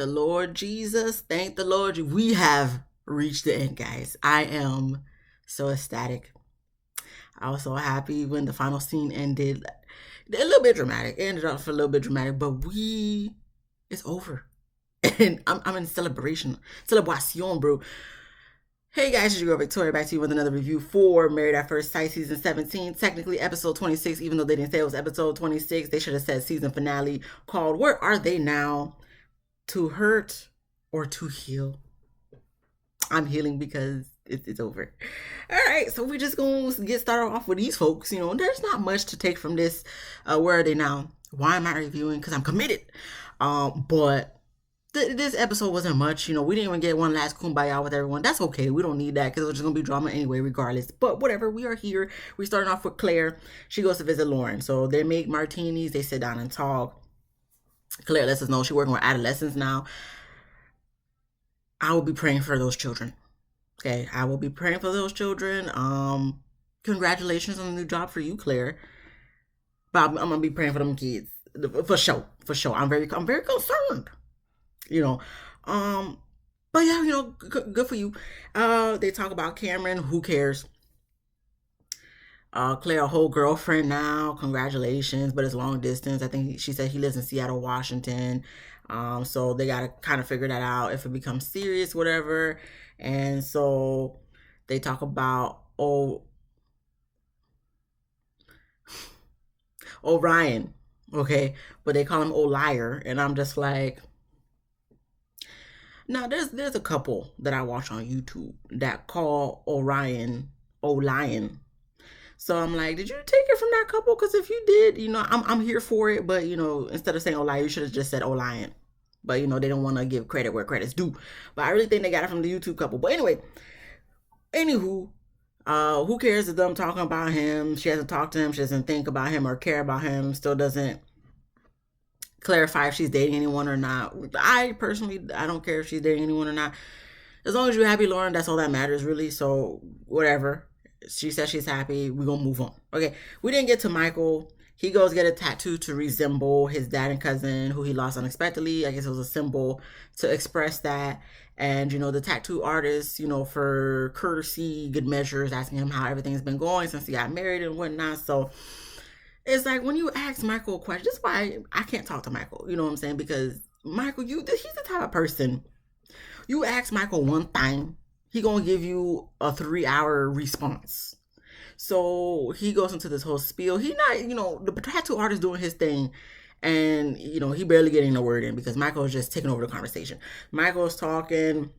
the Lord Jesus. Thank the Lord. We have reached the end, guys. I am so ecstatic. I was so happy when the final scene ended. A little bit dramatic. It ended up for a little bit dramatic, but it's over. And I'm in celebration, bro. Hey guys, it's your girl Victoria back to you with another review for Married at First Sight season 17, technically episode 26, even though they didn't say it was episode 26. They should have said season finale, called Where Are They Now? To hurt or to heal. I'm healing because it's over. All right, so we're just going to get started off with these folks. There's not much to take from this. Where are they now? Why am I reviewing? Because I'm committed. But this episode wasn't much. We didn't even get one last kumbaya with everyone. That's okay. We don't need that because it's just going to be drama anyway, regardless. But whatever, we are here. We're starting off with Claire. She goes to visit Lauren. So they make martinis. They sit down and talk. Claire lets us know she's working with adolescents now. I will be praying for those children. Okay, I will be praying for those children. Congratulations on the new job for you, Claire. But I'm gonna be praying for them kids for sure. For sure, I'm very concerned. But yeah, good for you. They talk about Cameron. Who cares? Claire, a whole girlfriend now. Congratulations, but it's long distance. I think she said he lives in Seattle, Washington. So they gotta kind of figure that out if it becomes serious, whatever. And so they talk about Orion, okay, but they call him O'Liar, and I'm just like, now there's a couple that I watch on YouTube that call Orion O'Lion. So I'm like, did you take it from that couple? Because if you did, I'm here for it. But, instead of saying O'Lion, you should have just said O'Lion. But, they don't want to give credit where credit's due. But I really think they got it from the YouTube couple. But anyway, who cares if them talking about him? She hasn't talked to him. She doesn't think about him or care about him. Still doesn't clarify if she's dating anyone or not. I don't care if she's dating anyone or not. As long as you're happy, Lauren, that's all that matters, really. So, whatever. She says she's happy. We're going to move on. Okay. We didn't get to Michael. He goes get a tattoo to resemble his dad and cousin who he lost unexpectedly. I guess it was a symbol to express that. And, the tattoo artist, for courtesy, good measures, asking him how everything's been going since he got married and whatnot. So it's like when you ask Michael a question, this is why I can't talk to Michael. You know what I'm saying? Because Michael, he's the type of person. You ask Michael one thing, he gonna give you a 3-hour response. So he goes into this whole spiel. He not, the tattoo artist doing his thing, and he barely getting a word in because Michael is just taking over the conversation. Michael's talking,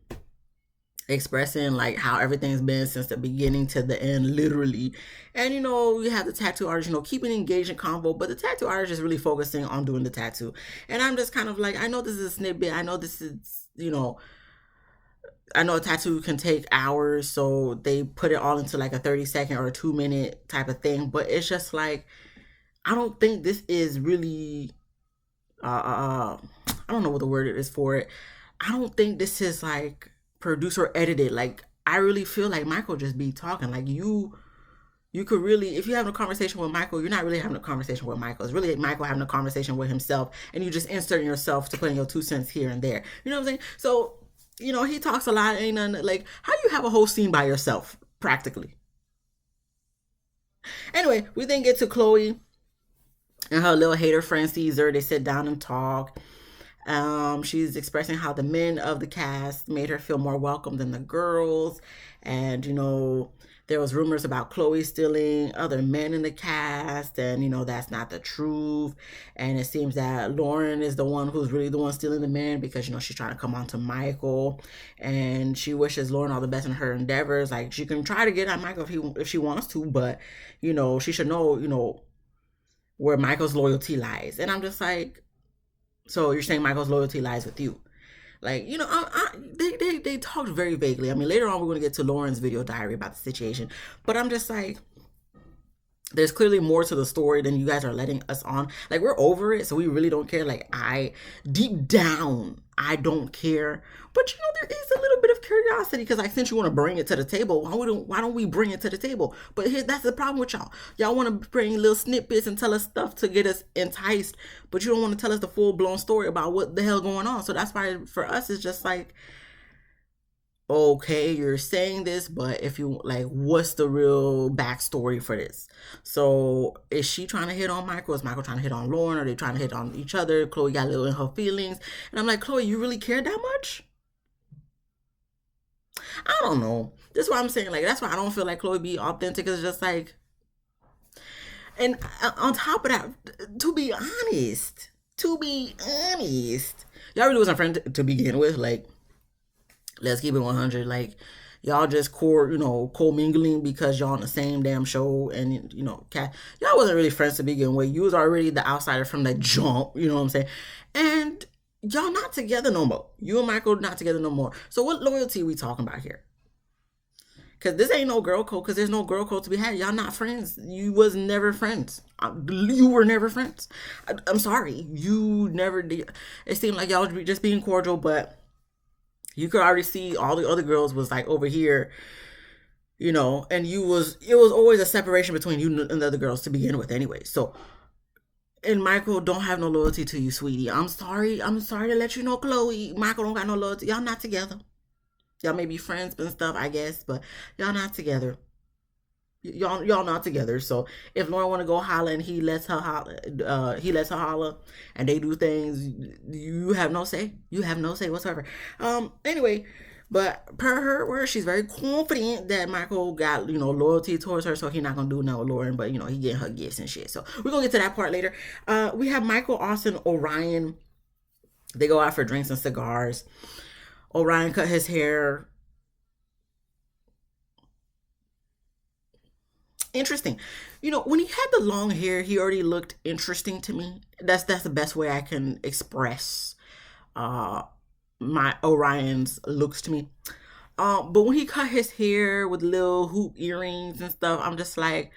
expressing like how everything's been since the beginning to the end, literally. And you have the tattoo artist, keeping engaged in convo, but the tattoo artist is really focusing on doing the tattoo. And I'm just kind of like, I know this is a snippet. I know this is, I know a tattoo can take hours, so they put it all into like a 30-second or a 2-minute type of thing. But it's just like, I don't think this is really, I don't know what the word is for it. I don't think this is like producer edited. Like, I really feel like Michael just be talking. Like you could really, if you're having a conversation with Michael, you're not really having a conversation with Michael. It's really Michael having a conversation with himself, and you just inserting yourself to putting your 2 cents here and there. You know what I'm saying? So, he talks a lot. Ain't nothing, like, how do you have a whole scene by yourself, practically? Anyway, we then get to Chloe and her little hater friend Caesar. They sit down and talk. She's expressing how the men of the cast made her feel more welcome than the girls. And, there was rumors about Chloe stealing other men in the cast, and that's not the truth. And it seems that Lauren is the one who's really the one stealing the men because she's trying to come on to Michael, and she wishes Lauren all the best in her endeavors. Like, she can try to get at Michael if she wants to, but she should know where Michael's loyalty lies. And I'm just like, so you're saying Michael's loyalty lies with you? Like, they talked very vaguely. I mean, later on, we're going to get to Lauren's video diary about the situation. But I'm just like, there's clearly more to the story than you guys are letting us on. Like, we're over it, so we really don't care. Like, deep down, I don't care. But there is a little bit of curiosity because like, since you want to bring it to the table, why don't we bring it to the table? But that's the problem with y'all. Y'all want to bring little snippets and tell us stuff to get us enticed, but you don't want to tell us the full blown story about what the hell going on. So that's why for us it's just like, okay, you're saying this, but if you like, what's the real backstory for this? So is she trying to hit on Michael? Is Michael trying to hit on Lauren? Are they trying to hit on each other? Chloe got a little in her feelings. And I'm like, Chloe, you really care that much? I don't know. That's why I'm saying, like, that's why I don't feel like Chloe be authentic. It's just like, and on top of that, to be honest, y'all really wasn't friends to begin with. Like, let's keep it 100. Like, y'all just co-mingling because y'all on the same damn show, and y'all wasn't really friends to begin with. You was already the outsider from the jump. You know what I'm saying? And y'all not together no more. You and Michael not together no more. So what loyalty we talking about here? Because this ain't no girl code. Because there's no girl code to be had. Y'all not friends. You was never friends. You were never friends. I'm sorry. You never did. It seemed like y'all was just being cordial, but you could already see all the other girls was like over here, and it was always a separation between you and the other girls to begin with anyway. So, and Michael don't have no loyalty to you, sweetie. I'm sorry to let you know, Chloe. Michael don't got no loyalty. Y'all not together. Y'all may be friends and stuff, I guess, but y'all not together. Y'all not together. So if Lauren want to go holler and he lets her holler, and they do things, you have no say. You have no say whatsoever. Anyway, but per her word, she's very confident that Michael got loyalty towards her, so he's not gonna do no Lauren, but he getting her gifts and shit. So we're gonna get to that part later. We have Michael, Austin, Orion. They go out for drinks and cigars. Orion cut his hair. Interesting. When he had the long hair, he already looked interesting to me. That's the best way I can express uh my Orion's looks to me. But when he cut his hair with little hoop earrings and stuff, I'm just like,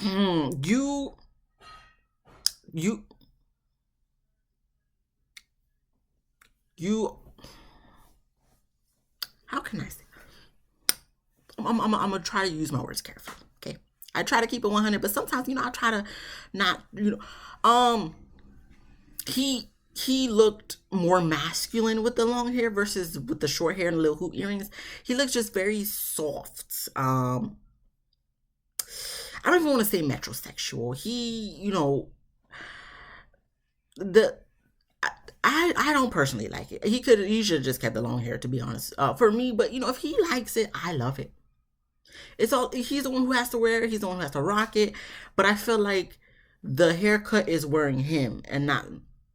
you you you how can I say? I'm gonna try to use my words carefully. Okay, I try to keep it 100, but sometimes I try to not. He looked more masculine with the long hair versus with the short hair and the little hoop earrings. He looks just very soft. I don't even want to say metrosexual. The I don't personally like it. He should have just kept the long hair, to be honest. For me, but if he likes it, I love it. It's all he's the one who has to wear it. He's the one who has to rock it. But I feel like the haircut is wearing him and not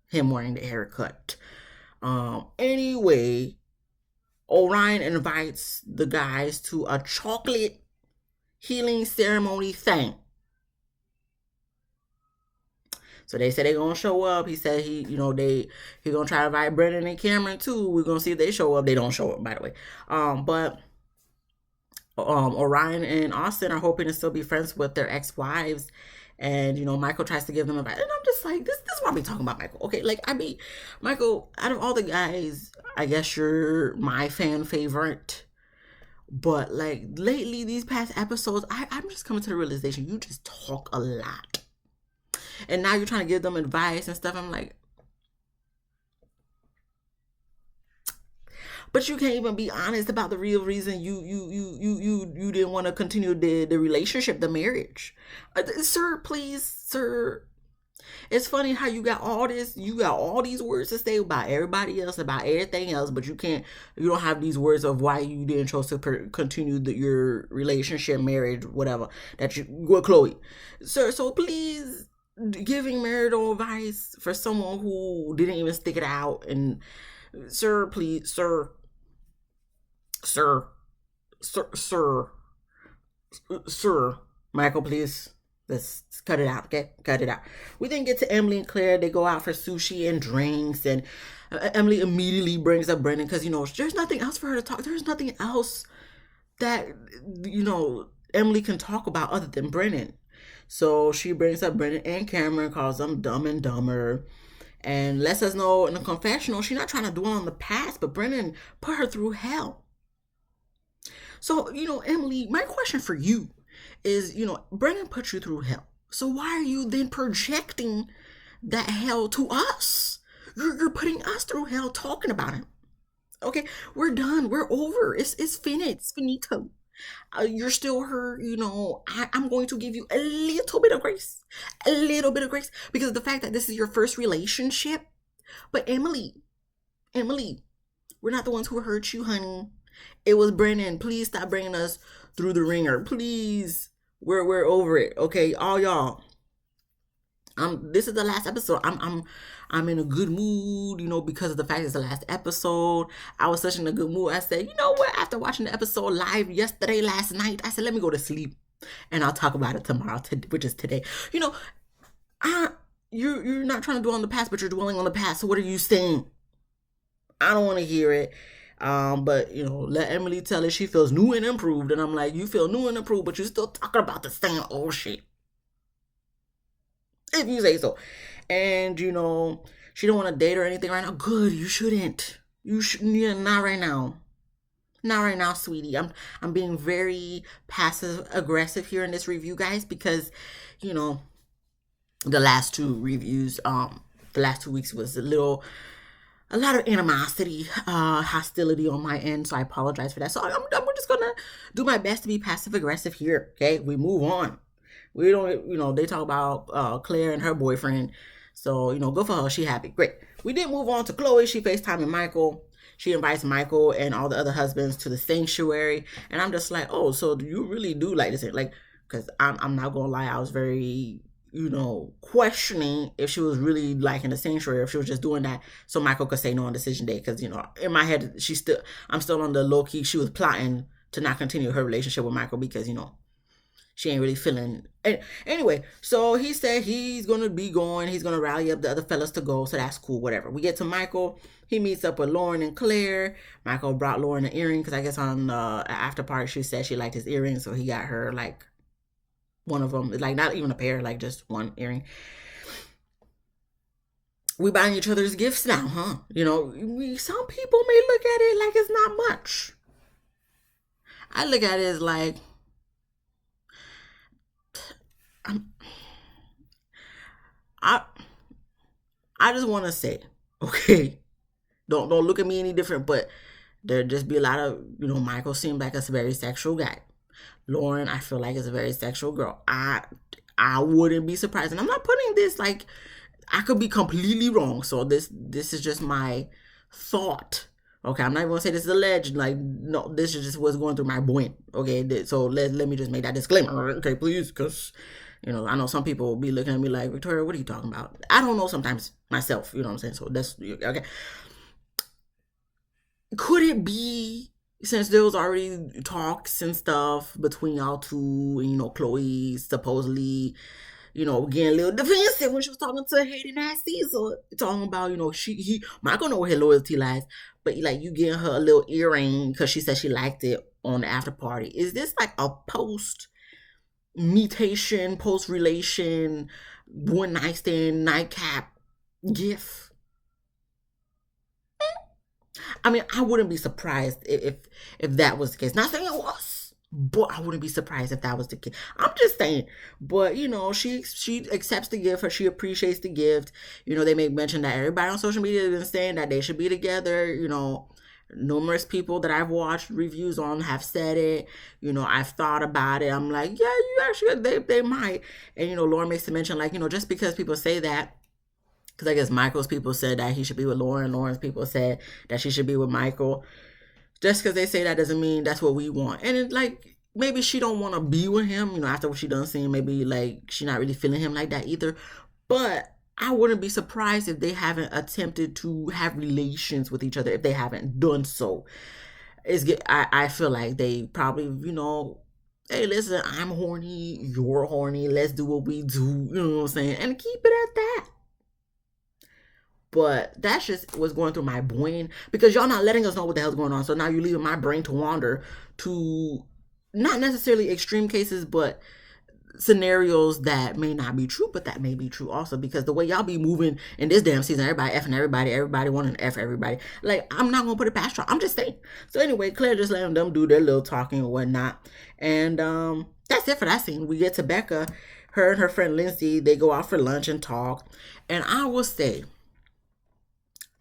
him wearing the haircut. Anyway, Orion invites the guys to a chocolate healing ceremony thing. So they said they gonna show up. He said he gonna try to invite Brendan and Cameron too. We're gonna see if they show up. They don't show up, by the way. But Orion and Austin are hoping to still be friends with their ex-wives. And Michael tries to give them advice, and I'm just like, this is why we talking about Michael. Okay, like, I mean, Michael, out of all the guys, I guess you're my fan favorite. But like lately, these past episodes, I'm just coming to the realization you just talk a lot. And now you're trying to give them advice and stuff. I'm like, but you can't even be honest about the real reason you didn't want to continue the relationship, the marriage. Sir, please, sir. It's funny how you got all these words to say about everybody else, about everything else, but you don't have these words of why you didn't choose to continue your relationship, marriage, whatever, that you with Chloe. Sir, so please, giving marital advice for someone who didn't even stick it out, and sir, please, sir, sir, Michael, please. Let's cut it out, okay? Cut it out. We then get to Emily and Claire. They go out for sushi and drinks, and Emily immediately brings up Brendan because, there's nothing else for her to talk. There's nothing else that, Emily can talk about other than Brendan. So she brings up Brendan and Cameron, calls them Dumb and Dumber. and lets us know in the confessional she's not trying to dwell on the past, but Brennan put her through hell. So, Emily, my question for you is, Brennan put you through hell. So why are you then projecting that hell to us? You're putting us through hell talking about him. Okay, we're done. We're over. It's finished. It's finito. You're still her. I'm going to give you a little bit of grace. A little bit of grace. Because of the fact that this is your first relationship. But Emily, we're not the ones who hurt you, honey. It was Brennan. Please stop bringing us through the ringer. Please. We're over it. Okay, all y'all. This is the last episode. I'm in a good mood, because of the fact it's the last episode. I was such in a good mood. I said, you know what? After watching the episode live last night, I said, let me go to sleep and I'll talk about it tomorrow, which is today. You're not trying to dwell on the past, but you're dwelling on the past. So what are you saying? I don't want to hear it. But let Emily tell it she feels new and improved. And I'm like, you feel new and improved, but you're still talking about the same old shit. If you say so. And she don't want to date or anything right now. Good, you shouldn't. Yeah, not right now. Not right now, sweetie. I'm being very passive aggressive here in this review, guys, because the last two reviews, the last 2 weeks was a lot of animosity, hostility on my end, so I apologize for that. So I'm just gonna do my best to be passive aggressive here. Okay, we move on. We don't, they talk about Claire and her boyfriend. So, good for her. She happy. Great. We did move on to Chloe. She FaceTiming Michael. She invites Michael and all the other husbands to the sanctuary. And I'm just like, oh, so do you really do like this? Like, because I'm not going to lie. I was very, questioning if she was really liking the sanctuary, or if she was just doing that so Michael could say no on decision day. Because, in my head, I'm still on the low key. She was plotting to not continue her relationship with Michael because, she ain't really feeling. Anyway, so he said he's going to be going. He's going to rally up the other fellas to go. So that's cool, whatever. We get to Michael. He meets up with Lauren and Claire. Michael brought Lauren an earring because I guess on the after party she said she liked his earring. So he got her like one of them. Like not even a pair, like just one earring. We buying each other's gifts now, huh? Some people may look at it like it's not much. I look at it as like, I just want to say, okay, don't look at me any different, but there just be a lot of, Michael seemed like a very sexual guy. Lauren, I feel like is a very sexual girl. I wouldn't be surprised, and I'm not putting this like, I could be completely wrong. So this is just my thought. Okay, I'm not even gonna say this is alleged. Like, no, this is just what's going through my brain. Okay, so let me just make that disclaimer. Okay, please, because I know some people will be looking at me like, Victoria, what are you talking about? I don't know sometimes myself, you know what I'm saying? So that's, okay. Could it be, since there was already talks and stuff between y'all two, and, Chloe supposedly, getting a little defensive when she was talking to Hayden and Cecil, talking about, Michael know where her loyalty lies, but like you getting her a little earring because she said she liked it on the after party. Is this like a post-relation, one night stand, nightcap gift? I mean, I wouldn't be surprised if that was the case. Not saying it was, but I wouldn't be surprised if that was the case. I'm just saying. But she accepts the gift, or she appreciates the gift. They make mention that everybody on social media has been saying that they should be together. Numerous people that I've watched reviews on have said it. I've thought about it. I'm like, yeah, you actually they might. And Lauren makes the mention like, just because people say that. Because I guess Michael's people said that he should be with Lauren. Lauren's people said that she should be with Michael. Just because they say that doesn't mean that's what we want. And it's like, maybe she don't want to be with him, after what she done seen. Maybe like she not really feeling him like that either. But I wouldn't be surprised if they haven't attempted to have relations with each other, if they haven't done so. I feel like they probably, hey, listen, I'm horny, you're horny, let's do what we do, you know what I'm saying? And keep it at that. But that's just what's going through my brain, because y'all not letting us know what the hell's going on. So now you're leaving my brain to wander to not necessarily extreme cases, but scenarios that may not be true, but that may be true also, because the way y'all be moving in this damn season, everybody effing everybody wanting to F everybody. Like, I'm not gonna put it past y'all. I'm just saying. So anyway, Claire just letting them do their little talking and whatnot. And that's it for that scene. We get to Becca. Her and her friend Lindsay, they go out for lunch and talk. And I will say,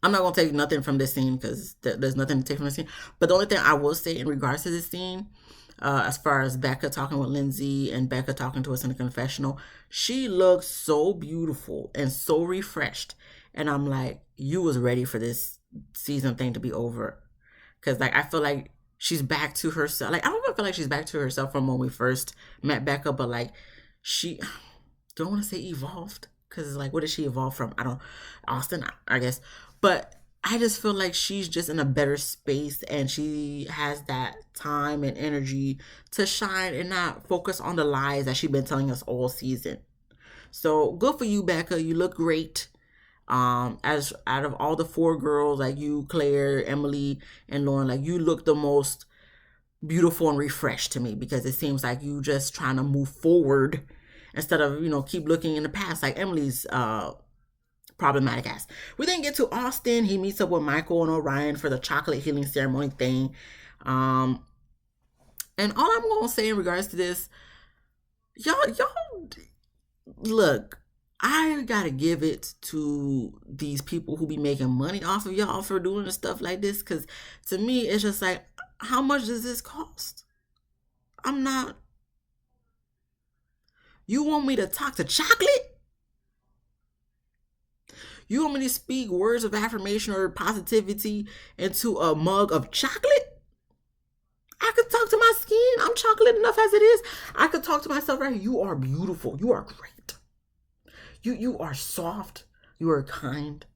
I'm not gonna take nothing from this scene because there's nothing to take from this scene. But the only thing I will say in regards to this scene, as far as Becca talking with Lindsay and Becca talking to us in the confessional, she looks so beautiful and so refreshed. And I'm like, you was ready for this season thing to be over. Because, like, I feel like she's back to herself. Like, I don't feel like she's back to herself from when we first met Becca, but, like, she, don't want to say evolved. Because, like, what did she evolve from? Austin, I guess. But I just feel like she's just in a better space and she has that time and energy to shine and not focus on the lies that she's been telling us all season. So good for you, Becca. You look great. As out of all the four girls, like you, Claire, Emily, and Lauren, like you look the most beautiful and refreshed to me, because it seems like you just trying to move forward instead of, keep looking in the past like Emily's problematic ass. We then get to Austin. He meets up with Michael and Orion for the chocolate healing ceremony thing. And all I'm gonna say in regards to this, y'all look, I gotta give it to these people who be making money off of y'all for doing stuff like this, because to me it's just like, how much does this cost? I'm not. You want me to talk to chocolate? You want me to speak words of affirmation or positivity into a mug of chocolate? I could talk to my skin. I'm chocolate enough as it is. I could talk to myself right here. You are beautiful. You are great. You are soft. You are kind.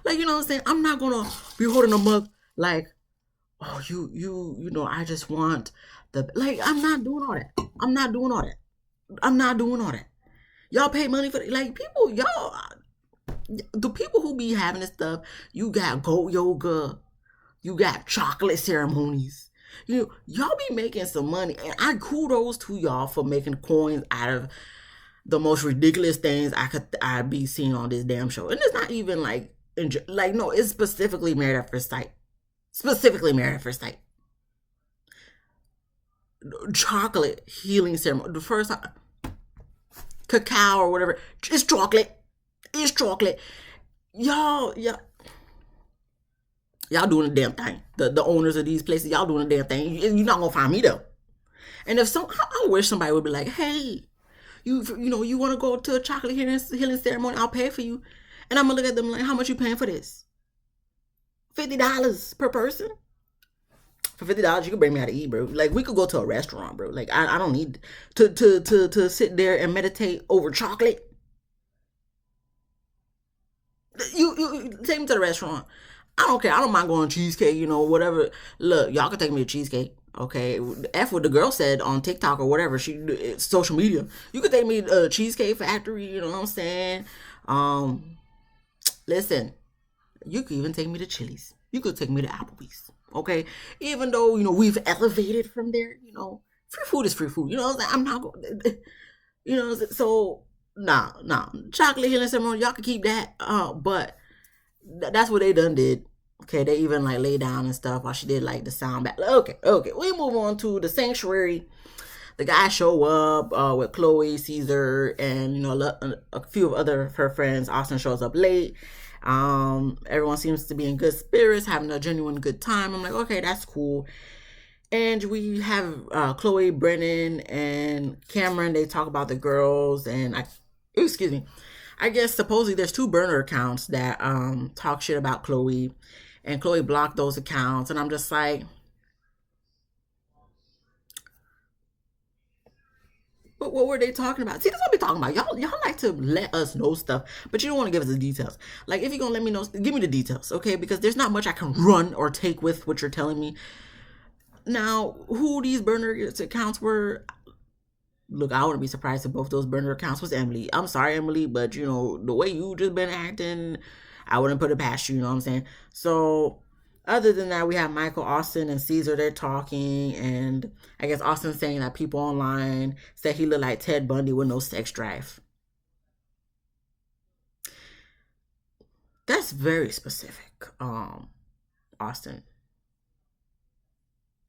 Like, you know what I'm saying? I'm not gonna be holding a mug like, oh, I just want I'm not doing all that. I'm not doing all that. I'm not doing all that. Y'all pay money for it. Like, the people who be having this stuff, you got goat yoga, you got chocolate ceremonies. Y'all be making some money, and I kudos to y'all for making coins out of the most ridiculous things I be seeing on this damn show. And it's not even no, it's specifically Married at First Sight. Specifically Married at First Sight. Chocolate healing ceremony. The first time, cacao or whatever. It's chocolate. It's chocolate. Y'all doing the damn thing. The owners of these places, y'all doing the damn thing. You're not gonna find me though. And I wish somebody would be like, hey, you want to go to a chocolate healing ceremony? I'll pay for you. And I'm gonna look at them like, how much you paying for this? $50 per person. For $50, you can bring me out to eat, bro. Like, we could go to a restaurant, bro. Like, I don't need to sit there and meditate over chocolate. You take me to the restaurant. I don't care. I don't mind going to cheesecake, whatever. Look, y'all can take me to cheesecake. Okay, F what the girl said on TikTok or whatever. It's social media. You could take me to Cheesecake Factory. You know what I'm saying? Listen, you could even take me to Chili's. You could take me to Applebee's. Okay, even though we've elevated from there. Free food is free food. You know what I'm saying? I'm not going. So nah. Chocolate healing ceremony, y'all can keep that. But that's what they done did. Okay, they even lay down and stuff while she did the sound back. Okay. We move on to the sanctuary. The guys show up with Chloe, Caesar, and a few of other her friends. Austin shows up late. Everyone seems to be in good spirits, having a genuine good time. I'm like, okay, that's cool. And we have Chloe, Brennan, and Cameron. They talk about the girls, and I guess supposedly there's 2 burner accounts that talk shit about Chloe, and Chloe blocked those accounts, and I'm just like, but what were they talking about? See, that's what we talking about. Y'all like to let us know stuff, but you don't want to give us the details. Like, if you're gonna let me know, give me the details, okay? Because there's not much I can run or take with what you're telling me. Now, who these burner accounts were, look, I wouldn't be surprised if both those burner accounts was Emily. I'm sorry, Emily, but the way you just been acting, I wouldn't put it past you, you know what I'm saying? So, Other than that, we have Michael, Austin, and Caesar. They're talking, and I guess Austin saying that people online say he looked like Ted Bundy with no sex drive. That's very specific. Austin.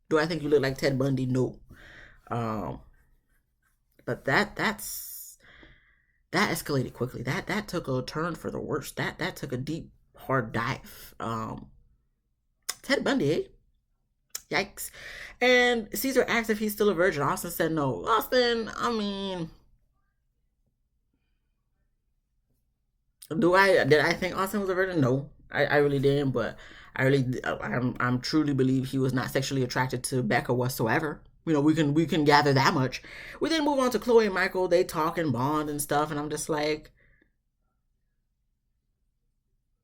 Do I think you look like Ted Bundy? No. Um, but that escalated quickly. That took a turn for the worst. That took a deep, hard dive. Ted Bundy, eh? Yikes. And Caesar asked if he's still a virgin. Austin said no. Austin, I mean, did I think Austin was a virgin? No, I really didn't. But I'm truly believe he was not sexually attracted to Becca whatsoever. We can gather that much. We then move on to Chloe and Michael. They talk and bond and stuff, and I'm just like,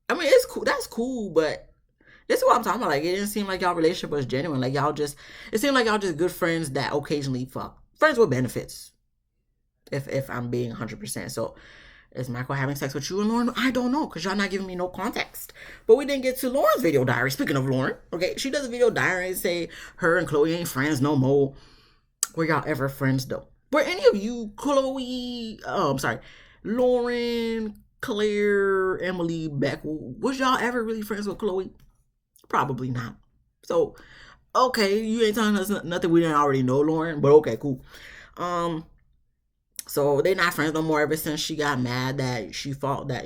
I mean, it's cool. That's cool, but this is what I'm talking about. Like, it didn't seem like y'all relationship was genuine. Like, it seemed like y'all just good friends that occasionally fuck. Friends with benefits. If I'm being 100%. So, is Michael having sex with you and Lauren? I don't know, because y'all not giving me no context. But we didn't get to Lauren's video diary. Speaking of Lauren, okay, she does a video diary and say her and Chloe ain't friends no more. Were y'all ever friends though? Were any of you, Chloe, I'm sorry, Lauren, Claire, Emily, Beck, was y'all ever really friends with Chloe? Probably not. So, okay, you ain't telling us nothing we didn't already know, Lauren, but okay, cool. Um, so they're not friends no more ever since she got mad that she thought that,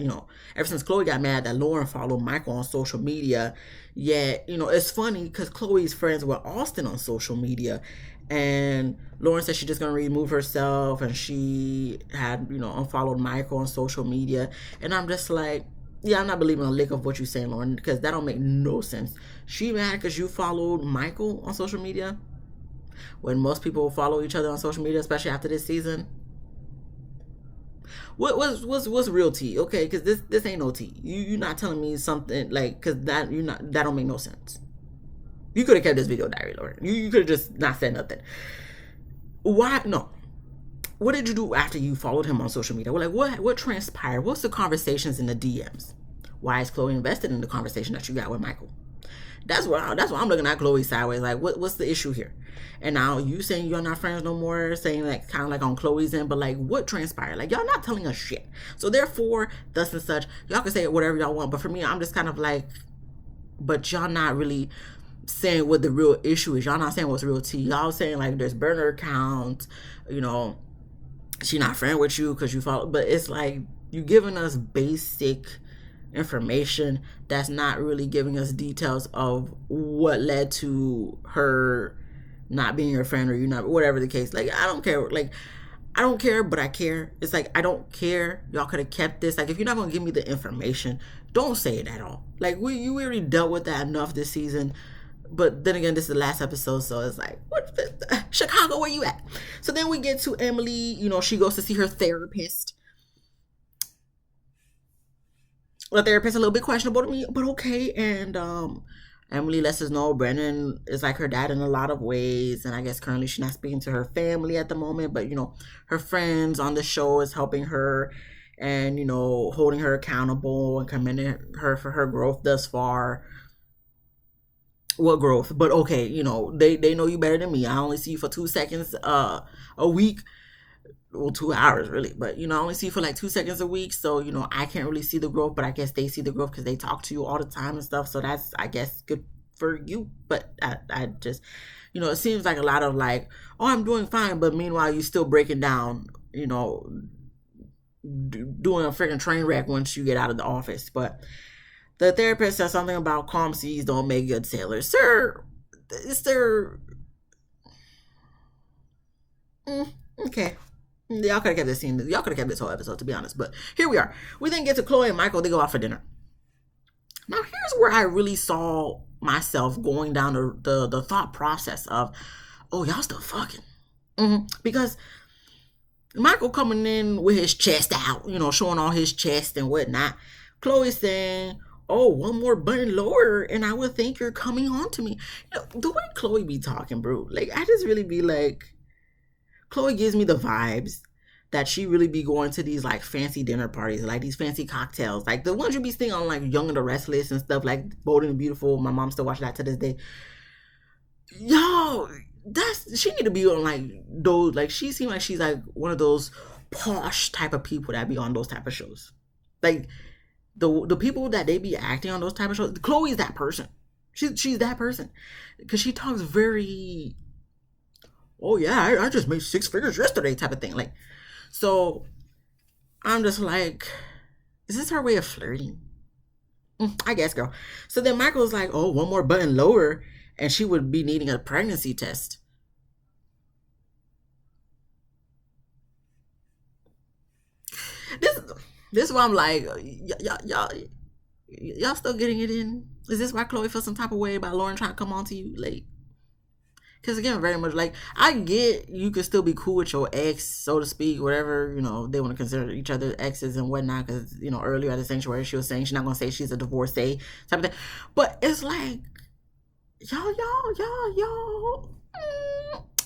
ever since Chloe got mad that Lauren followed Michael on social media. Yet, it's funny because Chloe's friends with Austin on social media. And Lauren said she's just going to remove herself. And she had, unfollowed Michael on social media. And I'm just like, yeah, I'm not believing a lick of what you're saying, Lauren, because that don't make no sense. She mad because you followed Michael on social media when most people follow each other on social media, especially after this season. What's real tea? Okay, because this ain't no tea. You're not telling me something like, because that don't make no sense. You could have kept this video diary, Lauren. You could have just not said nothing. Why no? What did you do after you followed him on social media? Well, like what transpired? What's the conversations in the DMs? Why is Chloe invested in the conversation that you got with Michael? That's why I'm looking at Chloe sideways. Like, what's the issue here? And now you saying you're not friends no more, saying like kind of like on Chloe's end, but like what transpired? Like y'all not telling us shit. So therefore, thus and such, y'all can say whatever y'all want. But for me, I'm just kind of like, but y'all not really saying what the real issue is. Y'all not saying what's real tea. Y'all saying like there's burner accounts, she not friend with you because you follow. But it's like you giving us basic information that's not really giving us details of what led to her not being your friend or you not, whatever the case. Like, I don't care. Like, I don't care, but I care. It's like, I don't care. Y'all could have kept this. Like, if you're not going to give me the information, don't say it at all. Like, you already dealt with that enough this season. But then again, this is the last episode, so it's like, what Chicago, where you at? So then we get to Emily. She goes to see her therapist. The therapist a little bit questionable to me, but okay. And Emily lets us know Brennan is like her dad in a lot of ways, and I guess currently she's not speaking to her family at the moment, but her friends on the show is helping her and holding her accountable and commending her for her growth thus far. What growth? But okay, they know you better than me. I only see you for 2 seconds a week. Well, 2 hours really, but I only see you for like 2 seconds a week, so I can't really see the growth, but I guess they see the growth because they talk to you all the time and stuff, so that's, I guess, good for you. But I just, it seems like a lot of like, oh, I'm doing fine, but meanwhile you still breaking down, doing a freaking train wreck once you get out of the office. But the therapist says something about calm seas don't make good sailors. Sir, okay. Y'all could have kept this scene. Y'all could have kept this whole episode, to be honest. But here we are. We then get to Chloe and Michael. They go out for dinner. Now, here's where I really saw myself going down the thought process of, oh, y'all still fucking. Because Michael coming in with his chest out, showing all his chest and whatnot. Chloe saying, oh, one more button lower and I would think you're coming on to me. The way Chloe be talking, bro, like, I just really be like, Chloe gives me the vibes that she really be going to these like fancy dinner parties, like these fancy cocktails, like the ones you be seeing on like Young and the Restless and stuff, like Bold and the Beautiful. My mom still watches that to this day. Yo, she need to be on like those. Like she seems like she's like one of those posh type of people that be on those type of shows. Like the people that they be acting on those type of shows. Chloe's that person. She's that person because she talks very. Oh yeah, I just made 6 figures yesterday type of thing. Like, so I'm just like, is this her way of flirting? I guess, girl. So then Michael's like, oh, one more button lower, and she would be needing a pregnancy test. This, this is why I'm like, y'all still getting it in? Is this why Chloe feels some type of way about Lauren trying to come on to you? Like, because again, very much like I get you could still be cool with your ex, so to speak, whatever they want to consider each other exes and whatnot. Because earlier at the sanctuary, she was saying she's not gonna say she's a divorcee type of thing. But it's like y'all.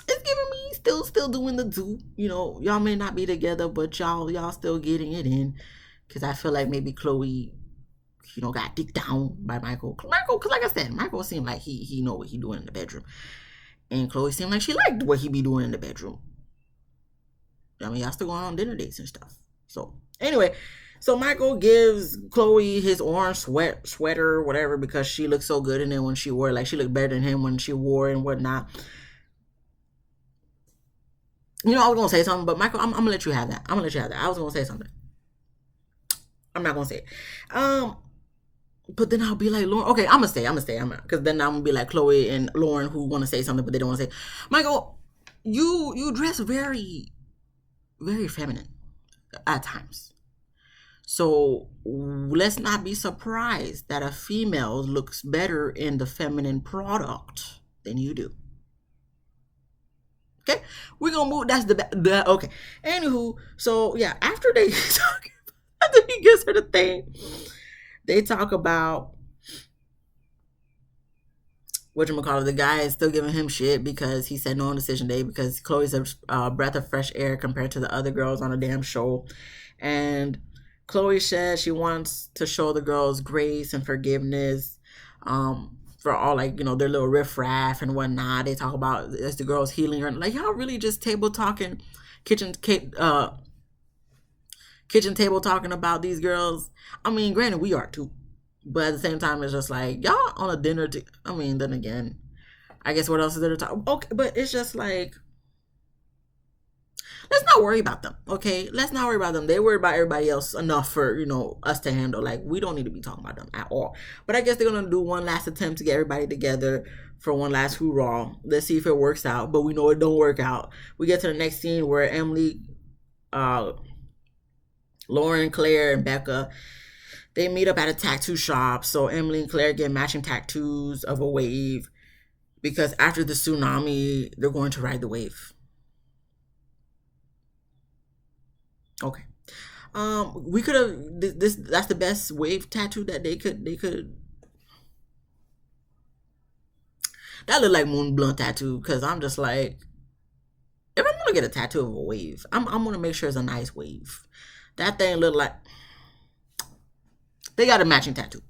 It's giving me still doing the do. Y'all may not be together, but y'all still getting it in. Because I feel like maybe Chloe, got dicked down by Michael. Because like I said, Michael seemed like he know what he doing in the bedroom. And Chloe seemed like she liked what he be doing in the bedroom. I mean, y'all still going on dinner dates and stuff. So, anyway, so Michael gives Chloe his orange sweater, whatever, because she looked so good in it when she wore it. Like, she looked better than him when she wore it and whatnot. I was going to say something, but Michael, I'm going to let you have that. I was going to say something. I'm not going to say it. But then I'll be like, Lauren, okay, I'm gonna stay. Because then I'm gonna be like Chloe and Lauren who want to say something, but they don't want to say. Michael, you dress very, very feminine at times. So let's not be surprised that a female looks better in the feminine product than you do. Okay, we're gonna move. That's the okay. Anywho, so yeah, after he gives her the thing. They talk about whatchamacallit, the guy is still giving him shit because he said no on decision day because Chloe's a breath of fresh air compared to the other girls on a damn show. And Chloe says she wants to show the girls grace and forgiveness for all, like, their little riffraff and whatnot. They talk about as the girls healing her. Like, y'all really just table talking, kitchen table talking about these girls. I mean, granted, we are too. But at the same time, it's just like, y'all on a dinner. I mean, then again, I guess what else is there to talk? Okay, but it's just like, let's not worry about them, okay? Let's not worry about them. They worry about everybody else enough for, us to handle. Like, we don't need to be talking about them at all. But I guess they're going to do one last attempt to get everybody together for one last hoorah. Let's see if it works out. But we know it don't work out. We get to the next scene where Emily, Lauren, Claire, and Becca, they meet up at a tattoo shop. So Emily and Claire get matching tattoos of a wave because after the tsunami, they're going to ride the wave. Okay. We could have that's the best wave tattoo that they could that looked like Moon Blunt tattoo because I'm just like, if I'm gonna get a tattoo of a wave, I'm gonna make sure it's a nice wave. That thing looked like they got a matching tattoo.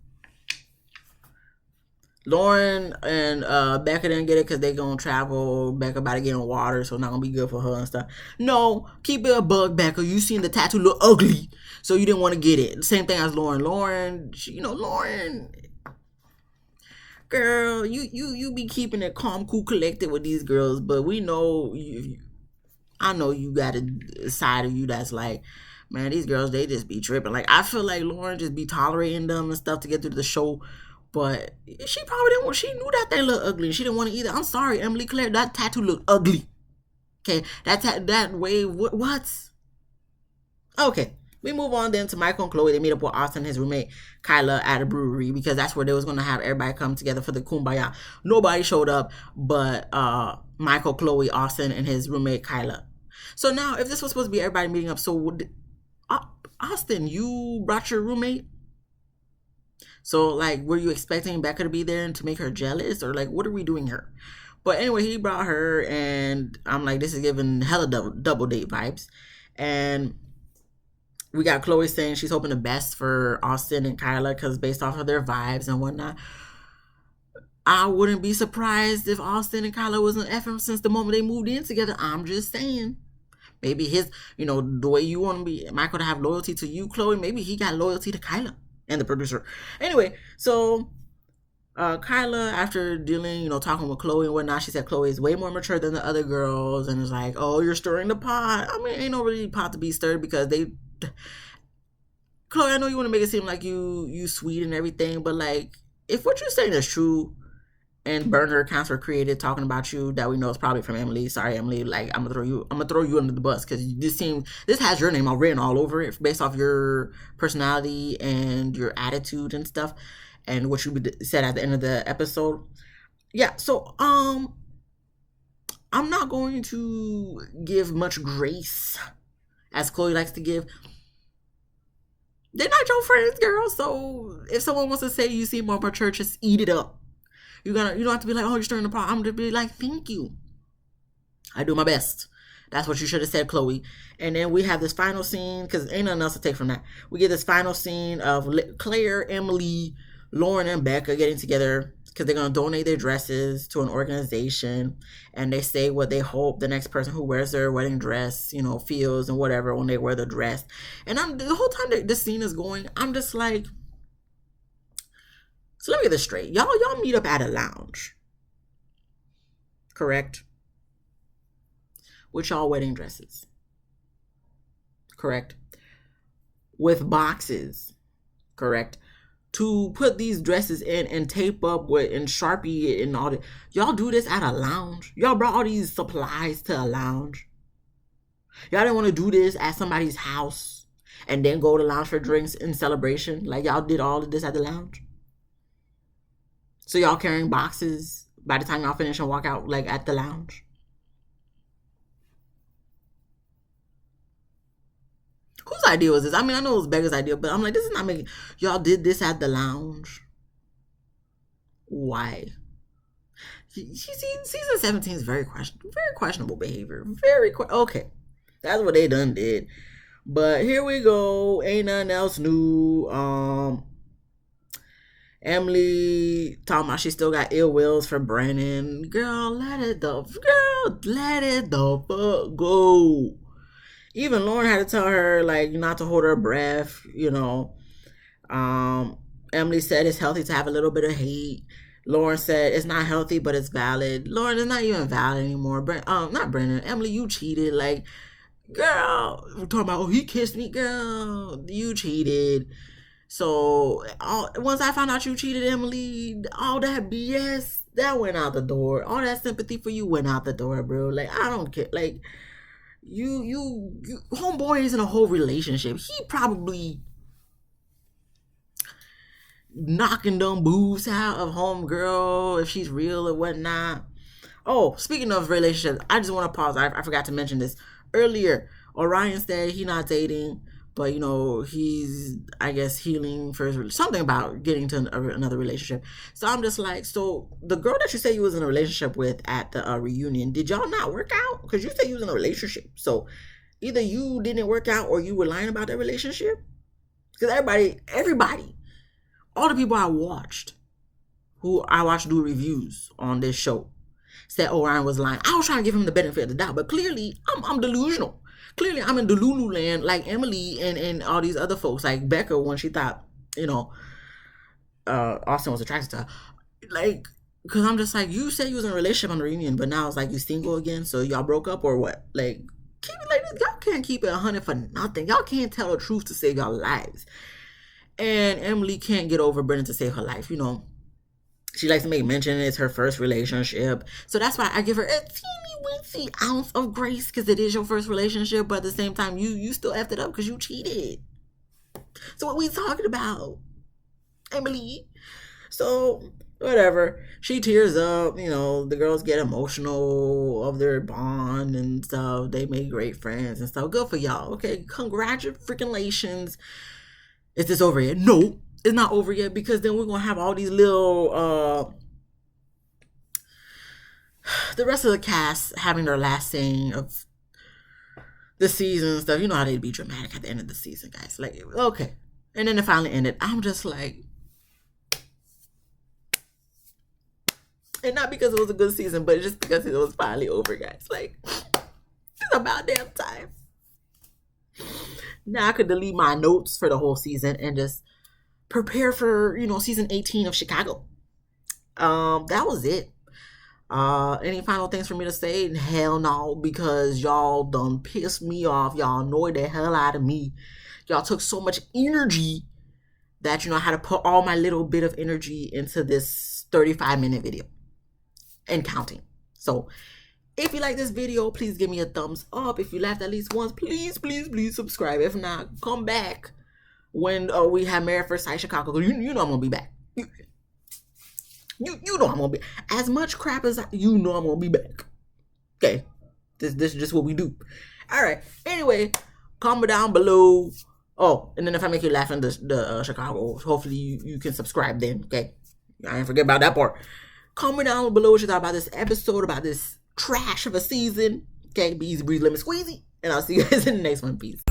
Lauren and Becca didn't get it because they gonna travel. Becca about to get in water, so it's not gonna be good for her and stuff. No, keep it a bug, Becca. You seen the tattoo look ugly, so you didn't want to get it. Same thing as Lauren. Lauren, Lauren, girl, you be keeping it calm, cool, collected with these girls, but we know you. I know you got a side of you that's like, man, these girls, they just be tripping. Like, I feel like Lauren just be tolerating them and stuff to get through the show. But she probably didn't want, she knew that thing looked ugly. She didn't want to either. I'm sorry, Emily Claire, that tattoo looked ugly. Okay, that wave, what? Okay, we move on then to Michael and Chloe. They meet up with Austin and his roommate, Kyla, at a brewery because that's where they was going to have everybody come together for the Kumbaya. Nobody showed up but Michael, Chloe, Austin, and his roommate, Kyla. So now, if this was supposed to be everybody meeting up, so Austin, you brought your roommate? So, like, were you expecting Becca to be there and to make her jealous? Or, like, what are we doing here? But anyway, he brought her, and I'm like, this is giving hella double date vibes. And we got Chloe saying she's hoping the best for Austin and Kyla because based off of their vibes and whatnot. I wouldn't be surprised if Austin and Kyla wasn't effing since the moment they moved in together. I'm just saying. Maybe his, the way you want to be, Michael to have loyalty to you, Chloe, maybe he got loyalty to Kyla and the producer. Anyway, so Kyla, after dealing, talking with Chloe and whatnot, she said Chloe is way more mature than the other girls and is like, oh, you're stirring the pot. I mean, ain't no really pot to be stirred because Chloe, I know you want to make it seem like you sweet and everything, but like, if what you're saying is true, and burner accounts were created talking about you that we know is probably from Emily. Sorry, Emily. Like I'm gonna throw you under the bus because this has your name all written all over it based off your personality and your attitude and stuff, and what you said at the end of the episode. Yeah. So I'm not going to give much grace, as Chloe likes to give. They're not your friends, girl. So if someone wants to say you seem more mature, just eat it up. You don't have to be like, oh, you're stirring the pot. I'm gonna be like, thank you. I do my best. That's what you should have said, Chloe. And then we have this final scene, because ain't nothing else to take from that. We get this final scene of Claire, Emily, Lauren, and Becca getting together because they're going to donate their dresses to an organization. And they say what they hope the next person who wears their wedding dress, feels and whatever when they wear the dress. And the whole time that this scene is going, I'm just like, so let me get this straight. Y'all meet up at a lounge. Correct? With y'all wedding dresses. Correct? With boxes. Correct? To put these dresses in and tape up with and Sharpie it and all that. Y'all do this at a lounge. Y'all brought all these supplies to a lounge. Y'all didn't want to do this at somebody's house and then go to lounge for drinks in celebration. Like y'all did all of this at the lounge. So y'all carrying boxes by the time y'all finish and walk out, like, at the lounge? Whose idea was this? I mean, I know it was Becca's idea, but I'm like, this is not making... Y'all did this at the lounge? Why? Season 17 is very questionable behavior. Okay. That's what they done did. But here we go. Ain't nothing else new. Emily talking about she still got ill wills for Brennan. Girl, let it the fuck go. Even Lauren had to tell her, like, not to hold her breath, Emily said it's healthy to have a little bit of hate. Lauren said it's not healthy, but it's valid. Lauren, it's not even valid anymore. Not Brennan. Emily, you cheated. Like, girl, we're talking about, oh, he kissed me. Girl, you cheated. So once I found out you cheated, Emily, all that BS, that went out the door. All that sympathy for you went out the door, bro. Like, I don't care. Like, you homeboy is in a whole relationship. He probably knocking them boobs out of homegirl if she's real or whatnot. Oh, speaking of relationships, I just want to pause. I forgot to mention this earlier. Orion said he not dating, but he's, I guess, healing for something about getting to another relationship. So I'm just like, so the girl that you say you was in a relationship with at the reunion, did y'all not work out? Because you say you was in a relationship. So either you didn't work out or you were lying about that relationship. Because everybody, all the people I watched do reviews on this show, said Orion was lying. I was trying to give him the benefit of the doubt, but clearly I'm delusional. Clearly I'm in Delulu land, like Emily and all these other folks, like Becca, when she thought, Austin was attracted to her. Like, because I'm just like, you said you was in a relationship on the reunion, but now it's like you single again, so y'all broke up or what? Like, keep it like this. Y'all can't keep it 100 for nothing. Y'all can't tell the truth to save y'all lives. And Emily can't get over Brennan to save her life, She likes to make mention it's her first relationship. So that's why I give her a teeny weensy ounce of grace, because it is your first relationship, but at the same time, you still effed it up because you cheated. So what we talking about, Emily? So whatever. She tears up, the girls get emotional of their bond and stuff. They make great friends and stuff. Good for y'all. Okay, congratulations. Is this over yet? No, it's not over yet, because then we're gonna have all these little the rest of the cast having their last saying of the season and stuff. You know how they'd be dramatic at the end of the season, guys. Like, okay. And then it finally ended. I'm just like, and not because it was a good season, but just because it was finally over, guys. Like, it's about damn time. Now I could delete my notes for the whole season and just prepare for, season 18 of Chicago. That was it. Any final things for me to say? Hell no, because y'all done pissed me off. Y'all annoyed the hell out of me. Y'all took so much energy that I had to put all my little bit of energy into this 35-minute video and counting. So if you like this video, please give me a thumbs up. If you laughed at least once, please, please, please subscribe. If not, come back when we have Married First Sight Chicago. You know I'm gonna be back. You know I'm gonna be as much crap as I'm gonna be back. Okay, this is just what we do. All right. Anyway, comment down below. Oh, and then if I make you laugh in the Chicago, hopefully you can subscribe then. Okay, I ain't forget about that part. Comment down below what you thought about this episode, about this trash of a season. Okay, be easy, breezy, lemon squeezy, and I'll see you guys in the next one. Peace.